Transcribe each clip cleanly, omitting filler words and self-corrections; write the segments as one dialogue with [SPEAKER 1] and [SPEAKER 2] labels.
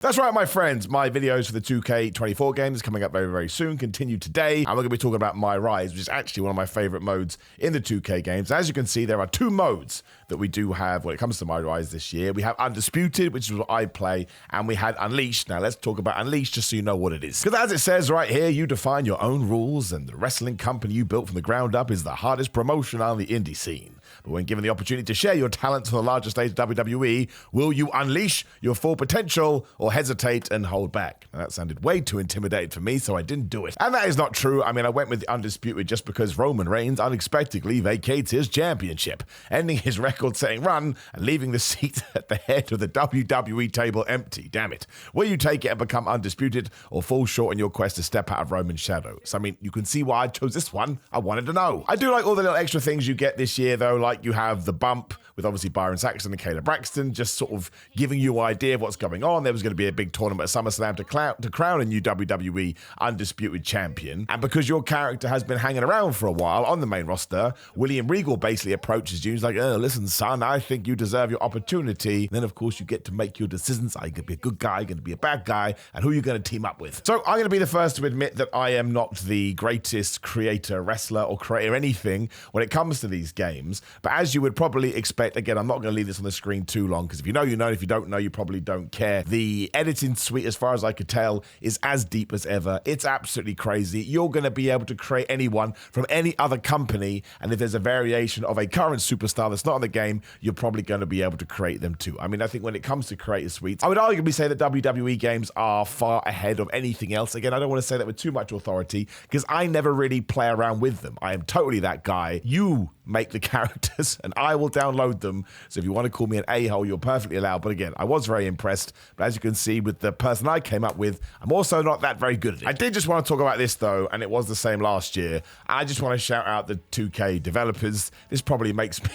[SPEAKER 1] That's right, my friends. My videos for the 2K24 games coming up very, very soon continue today. And we're going to be talking about MyRise, which is actually one of my favorite modes in the 2K games. As you can see, there are two modes that we do have when it comes to MyRise this year. We have Undisputed, which is what I play, and we had Unleashed. Now, let's talk about Unleashed just so you know what it is. Because as it says right here, you define your own rules, and the wrestling company you built from the ground up is the hardest promotion on the indie scene. But when given the opportunity to share your talents on the larger stage of WWE, will you unleash your full potential or hesitate and hold back? Now, that sounded way too intimidating for me, so I didn't do it. And that is not true. I mean, I went with the Undisputed just because Roman Reigns unexpectedly vacates his championship, ending his record-setting run and leaving the seat at the head of the WWE table empty. Damn it. Will you take it and become undisputed or fall short in your quest to step out of Roman's shadow? So, I mean, you can see why I chose this one. I wanted to know. I do like all the little extra things you get this year, though, like you have the bump with obviously Byron Saxton and Kayla Braxton, just sort of giving you an idea of what's going on. There was going to be a big tournament at SummerSlam to crown a new WWE Undisputed Champion. And because your character has been hanging around for a while on the main roster, William Regal basically approaches you. He's like, oh, listen, son, I think you deserve your opportunity. And then, of course, you get to make your decisions. Are you going to be a good guy? Are you going to be a bad guy? And who are you going to team up with? So I'm going to be the first to admit that I am not the greatest creator, wrestler, or creator anything when it comes to these games. But as you would probably expect, again, I'm not going to leave this on the screen too long, because if you know, you know. If you don't know, you probably don't care. The editing suite, as far as I could tell, is as deep as ever. It's absolutely crazy. You're going to be able to create anyone from any other company, and if there's a variation of a current superstar that's not in the game, you're probably going to be able to create them too. I mean, I think when it comes to creator suites, I would arguably say that WWE games are far ahead of anything else. Again, I don't want to say that with too much authority, because I never really play around with them. I am totally that guy. You make the characters and I will download them. So if you want to call me an a-hole, you're perfectly allowed. But again, I was very impressed. But as you can see with the person I came up with, I'm also not that very good at it. I did just want to talk about this though, and it was the same last year. I just want to shout out the 2K developers. This probably makes me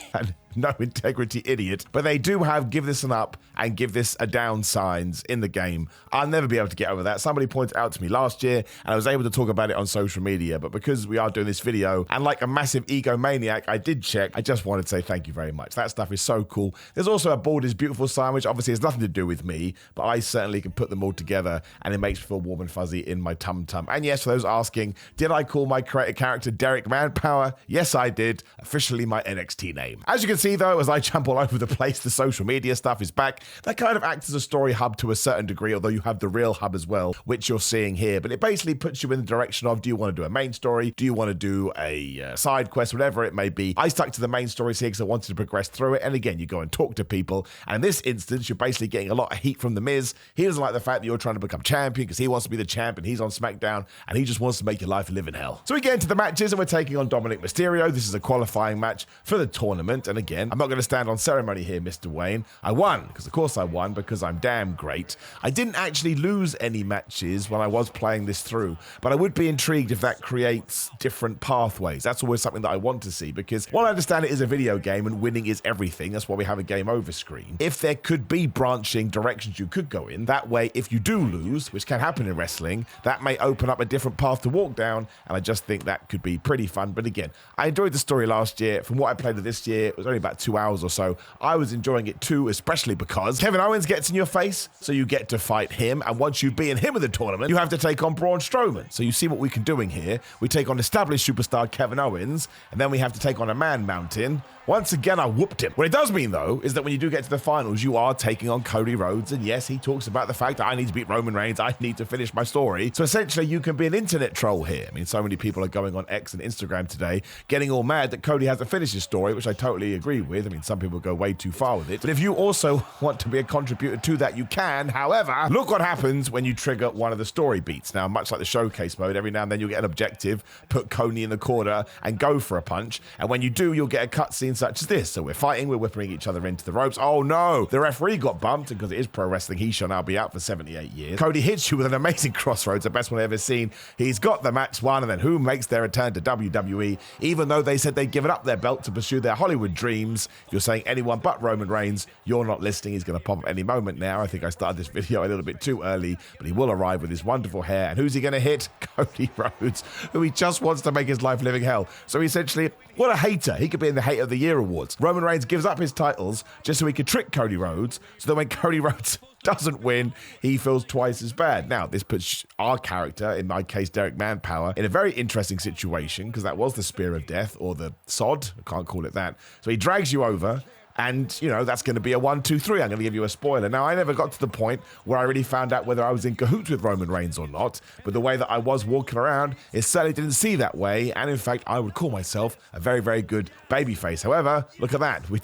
[SPEAKER 1] no integrity idiot, but they do have give this an up and give this a down signs in the game. I'll never be able to get over that. Somebody pointed out to me last year, and I was able to talk about it on social media, but because we are doing this video, and like a massive egomaniac, I did check. I just wanted to say thank you very much. That stuff is so cool. There's also a Board is Beautiful sign, which obviously has nothing to do with me, but I certainly can put them all together, and it makes me feel warm and fuzzy in my tum-tum. And yes, for those asking, did I call my creator character Derek Manpower? Yes, I did. Officially my NXT name. As you can see, though, as I jump all over the place, the social media stuff is back. That kind of acts as a story hub to a certain degree, although you have the real hub as well, which you're seeing here. But it basically puts you in the direction of, do you want to do a main story? Do you want to do a side quest? Whatever it may be. I stuck to the main stories here because I wanted to progress through it. And again, you go and talk to people. And in this instance, you're basically getting a lot of heat from The Miz. He doesn't like the fact that you're trying to become champion because he wants to be the champion. He's on SmackDown and he just wants to make your life a living hell. So we get into the matches and we're taking on Dominic Mysterio. This is a qualifying match for the tournament. And again, I'm not going to stand on ceremony here, Mr. Wayne. I won, because of course I won, because I'm damn great. I didn't actually lose any matches when I was playing this through, but I would be intrigued if that creates different pathways. That's always something that I want to see, because while I understand it is a video game and winning is everything, that's why we have a game over screen. If there could be branching directions you could go in, that way, if you do lose, which can happen in wrestling, that may open up a different path to walk down, and I just think that could be pretty fun. But again, I enjoyed the story last year. From what I played of this year, it was only about 2 hours or so. I was enjoying it too, especially because Kevin Owens gets in your face, so you get to fight him, and once you've beaten him in the tournament, you have to take on Braun Strowman. So you see what we can doing here. We take on established superstar Kevin Owens, and then we have to take on a man mountain. Once again, I whooped him. What it does mean, though, is that when you do get to the finals, you are taking on Cody Rhodes. And yes, he talks about the fact that I need to beat Roman Reigns. I need to finish my story. So essentially, you can be an internet troll here. I mean, so many people are going on X and Instagram today, getting all mad that Cody hasn't finished his story, which I totally agree with. I mean, some people go way too far with it. But if you also want to be a contributor to that, you can. However, look what happens when you trigger one of the story beats. Now, much like the showcase mode, every now and then you'll get an objective, put Cody in the corner and go for a punch. And when you do, you'll get a cutscene such as this. So we're fighting, we're whipping each other into the ropes. Oh no, the referee got bumped, and because it is pro wrestling, he shall now be out for 78 years. Cody hits you with an amazing crossroads, the best one I've ever seen. He's got the match won, and then who makes their return to WWE, even though they said they'd given up their belt to pursue their Hollywood dreams. If you're saying anyone but Roman Reigns, you're not listening. He's going to pop up any moment now. I think I started this video a little bit too early, but he will arrive with his wonderful hair. And who's he going to hit? Cody Rhodes, who he just wants to make his life living hell. So essentially, what a hater. He could be in the Hate of the Year awards. Roman Reigns gives up his titles just so he could trick Cody Rhodes, so that when Cody Rhodes doesn't win, he feels twice as bad. Now, this puts our character, in my case, Derek Manpower, in a very interesting situation because that was the Spear of Death or the Sod. I can't call it that. So he drags you over. And, you know, that's going to be a 1, 2, 3. I'm going to give you a spoiler. Now, I never got to the point where I really found out whether I was in cahoots with Roman Reigns or not. But the way that I was walking around, it certainly didn't see that way. And in fact, I would call myself a very, very good babyface. However, look at that. We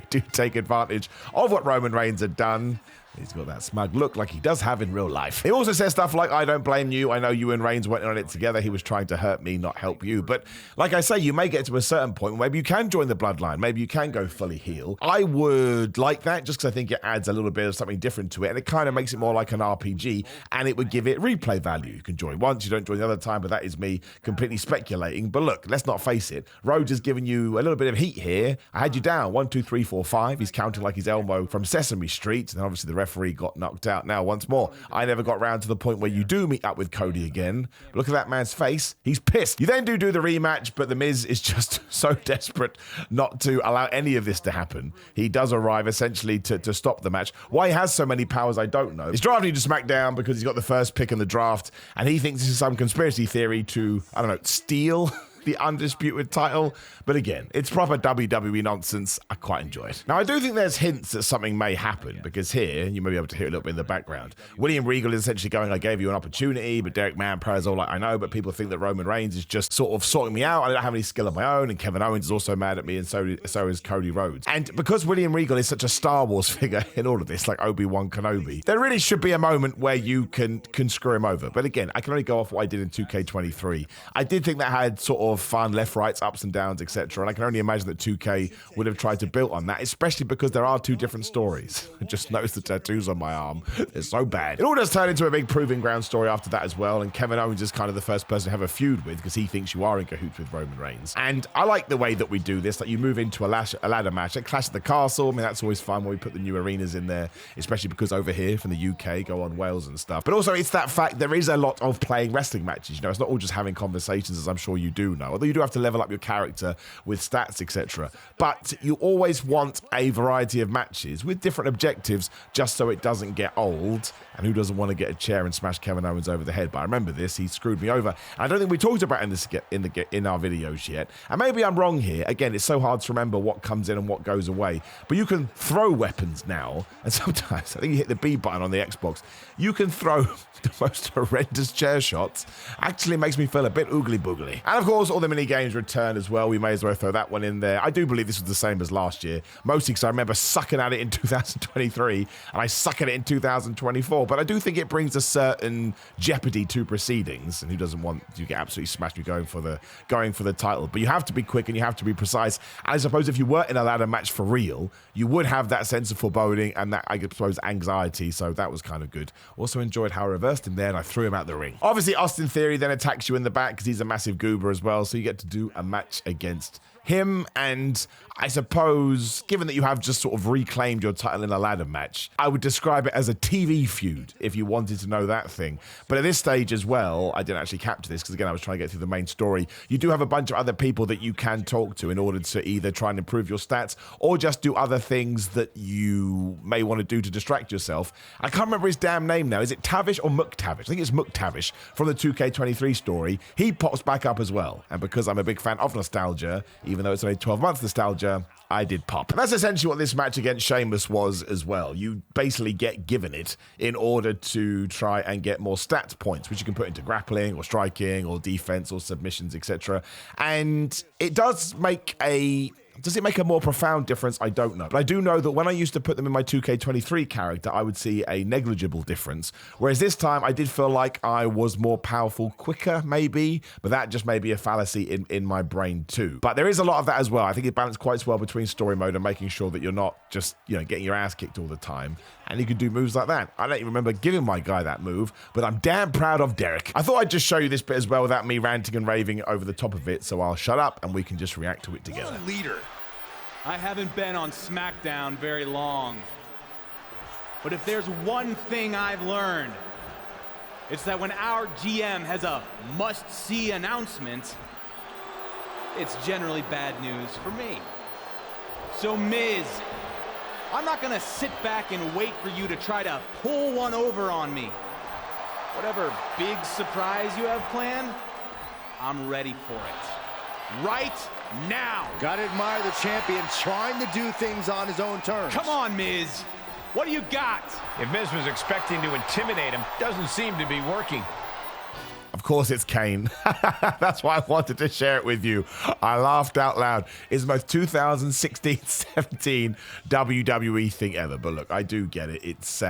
[SPEAKER 1] do take advantage of what Roman Reigns had done. He's got that smug look like he does have in real life. He also says stuff like, I don't blame you. I know you and Reigns went on it together. He was trying to hurt me, not help you. But like I say, you may get to a certain point where maybe you can join the bloodline. Maybe you can go fully heel. I would like that just because I think it adds a little bit of something different to it. And it kind of makes it more like an RPG. And it would give it replay value. You can join once, you don't join the other time. But that is me completely speculating. But look, let's not face it. Rhodes has given you a little bit of heat here. I had you down. 1, 2, 3, 4, 5. He's counting like his Elmo from Sesame Street. And obviously the referee got knocked out. Now, once more, I never got round to the point where you do meet up with Cody again. Look at that man's face. He's pissed. You then do the rematch, but The Miz is just so desperate not to allow any of this to happen. He does arrive essentially to stop the match. Why he has so many powers, I don't know. He's drafting you to SmackDown because he's got the first pick in the draft, and he thinks this is some conspiracy theory to, I don't know, steal the undisputed title. But again, it's proper WWE nonsense. I quite enjoy it. Now, I do think there's hints that something may happen, because here, you may be able to hear a little bit in the background, William Regal is essentially going, I gave you an opportunity, but Derek Manpower is all like, I know, but people think that Roman Reigns is just sort of sorting me out. I don't have any skill of my own, and Kevin Owens is also mad at me, and so is Cody Rhodes. And because William Regal is such a Star Wars figure in all of this, like Obi-Wan Kenobi, there really should be a moment where you can screw him over. But again, I can only go off what I did in 2K23. I did think that had sort of fun left, rights, ups and downs, etc. And I can only imagine that 2K would have tried to build on that, especially because there are two different stories. I just noticed the tattoos on my arm. They're so bad. It all does turn into a big proving ground story after that as well, and Kevin Owens is kind of the first person to have a feud with because he thinks you are in cahoots with Roman Reigns. And I like the way that we do this, like you move into a ladder match, like Clash at the Castle. I mean, that's always fun when we put the new arenas in there, especially because over here from the UK, go on Wales and stuff. But also it's that fact there is a lot of playing wrestling matches. You know, it's not all just having conversations, as I'm sure you do know, although you do have to level up your character with stats, etc. But you always want a variety of matches with different objectives just so it doesn't get old. And who doesn't want to get a chair and smash Kevin Owens over the head? But I remember this, he screwed me over. And I don't think we talked about in our videos yet. And maybe I'm wrong here. Again, it's so hard to remember what comes in and what goes away. But you can throw weapons now. And sometimes, I think you hit the B button on the Xbox, you can throw the most horrendous chair shots. Actually makes me feel a bit oogly boogly. And of course, all the mini games return as well. We may as well throw that one in there. I do believe this was the same as last year, mostly because I remember sucking at it in 2023 and I suck at it in 2024. But I do think it brings a certain jeopardy to proceedings. And who doesn't want to get absolutely smashed with going for the title? But you have to be quick and you have to be precise. And I suppose if you were in a ladder match for real, you would have that sense of foreboding and that, I suppose, anxiety. So that was kind of good. Also enjoyed how I reversed him there and I threw him out the ring. Obviously, Austin Theory then attacks you in the back because he's a massive goober as well. So you get to do a match against him, and I suppose, given that you have just sort of reclaimed your title in a ladder match, I would describe it as a TV feud, if you wanted to know that thing. But at this stage as well, I didn't actually capture this, because again, I was trying to get through the main story. You do have a bunch of other people that you can talk to in order to either try and improve your stats, or just do other things that you may want to do to distract yourself. I can't remember his damn name now. Is it Tavish or McTavish? I think it's McTavish from the 2K23 story. He pops back up as well. And because I'm a big fan of nostalgia, even though it's only 12 months nostalgia, I did pop. And that's essentially what this match against Sheamus was as well. You basically get given it in order to try and get more stats points, which you can put into grappling or striking or defense or submissions, etc. And it does make a... Does it make a more profound difference? I don't know. But I do know that when I used to put them in my 2K23 character, I would see a negligible difference. Whereas this time, I did feel like I was more powerful quicker, maybe. But that just may be a fallacy in my brain too. But there is a lot of that as well. I think it balanced quite well between story mode and making sure that you're not just, you know, getting your ass kicked all the time. And you can do moves like that. I don't even remember giving my guy that move, but I'm damn proud of Derek. I thought I'd just show you this bit as well without me ranting and raving over the top of it. So I'll shut up and we can just react to it together.
[SPEAKER 2] Leader. I haven't been on SmackDown very long, but if there's one thing I've learned, it's that when our GM has a must-see announcement, it's generally bad news for me. So Miz, I'm not gonna sit back and wait for you to try to pull one over on me. Whatever big surprise you have planned, I'm ready for it. Right now.
[SPEAKER 3] Gotta admire the champion trying to do things on his own terms.
[SPEAKER 2] Come on, Miz. What do you got?
[SPEAKER 4] If Miz was expecting to intimidate him, doesn't seem to be working.
[SPEAKER 1] Of course it's Kane. That's why I wanted to share it with you. I laughed out loud. It's the most 2016-17 WWE thing ever. But look, I do get it. It's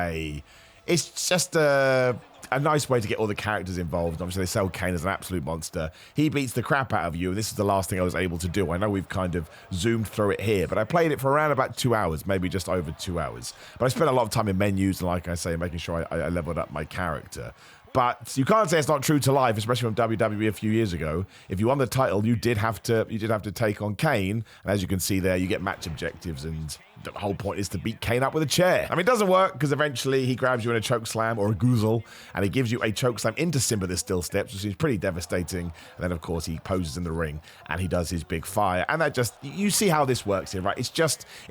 [SPEAKER 1] just a nice way to get all the characters involved. Obviously, they sell Kane as an absolute monster. He beats the crap out of you, and this is the last thing I was able to do. I know we've kind of zoomed through it here, but I played it for around about 2 hours, maybe just over 2 hours. But I spent a lot of time in menus, and like I say, making sure I leveled up my character. But you can't say it's not true to life, especially from WWE a few years ago. If you won the title, you did have to take on Kane, and as you can see there, you get match objectives, and the whole point is to beat Kane up with a chair. I mean, it doesn't work because eventually he grabs you in a choke slam or a goozle, and he gives you a choke slam into Simba the Steel Steps, which seems pretty devastating. And then, of course, he poses in the ring and he does his big fire, and that just, you see how this works here, right? It's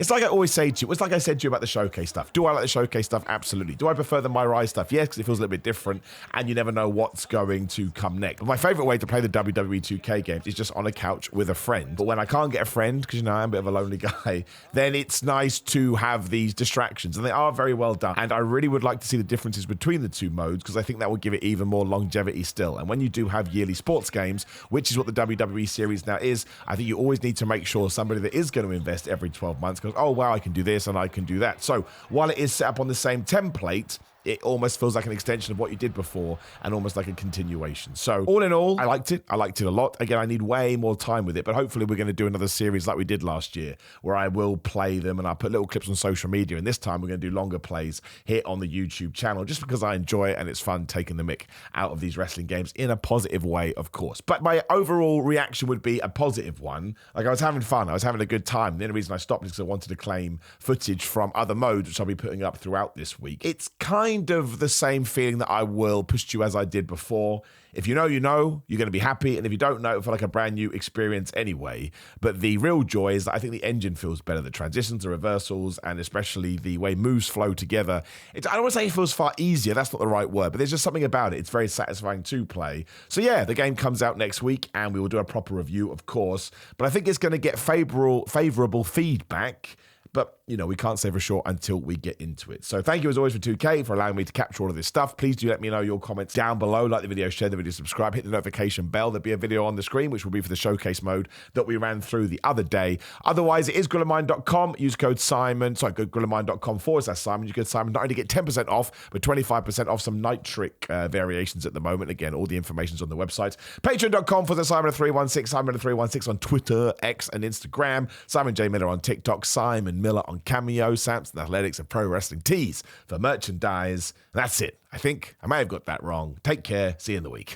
[SPEAKER 1] like I always say to you. It's like I said to you about the showcase stuff. Do I like the showcase stuff? Absolutely. Do I prefer the MyRise stuff? Yes, because it feels a little bit different, and you never know what's going to come next. But my favorite way to play the WWE 2K games is just on a couch with a friend. But when I can't get a friend, because you know I'm a bit of a lonely guy, then it's nice to have these distractions, and they are very well done. And I really would like to see the differences between the two modes, because I think that will give it even more longevity still. And when you do have yearly sports games, which is what the WWE series now is, I think you always need to make sure somebody that is going to invest every 12 months goes, oh wow, I can do this and I can do that. So while it is set up on the same template, it almost feels like an extension of what you did before and almost like a continuation. So all in all, I liked it. I liked it a lot. Again, I need way more time with it, but hopefully we're going to do another series like we did last year, where I will play them and I'll put little clips on social media. And this time we're going to do longer plays here on the YouTube channel, just because I enjoy it and it's fun taking the mick out of these wrestling games in a positive way, of course. But my overall reaction would be a positive one. Like, I was having fun. I was having a good time. The only reason I stopped is because I wanted to claim footage from other modes, which I'll be putting up throughout this week. It's kind of the same feeling that I will push to you as I did before. If you know, you know, you're going to be happy. And if you don't know, it'll feel like a brand new experience anyway. But the real joy is that I think the engine feels better. The transitions, the reversals, and especially the way moves flow together. I don't want to say it feels far easier. That's not the right word. But there's just something about it. It's very satisfying to play. So yeah, the game comes out next week and we will do a proper review, of course. But I think it's going to get favorable feedback. But, you know, we can't say for sure until we get into it. So thank you as always for 2K for allowing me to capture all of this stuff. Please do let me know your comments down below. Like the video, share the video, subscribe, hit the notification bell. There'll be a video on the screen, which will be for the showcase mode that we ran through the other day. Otherwise, it is GorillaMind.com. Use code Simon. Sorry, go GorillaMind.com/Simon. You could Simon not only get 10% off, but 25% off some nitric variations at the moment. Again, all the information's on the website. Patreon.com/Simon316. Simon316 on Twitter, X, and Instagram. Simon J. Miller on TikTok. Simon Miller on Cameo, Samson Athletics, and Pro Wrestling Tees for merchandise. That's it. I think I may have got that wrong. Take care. See you in the week.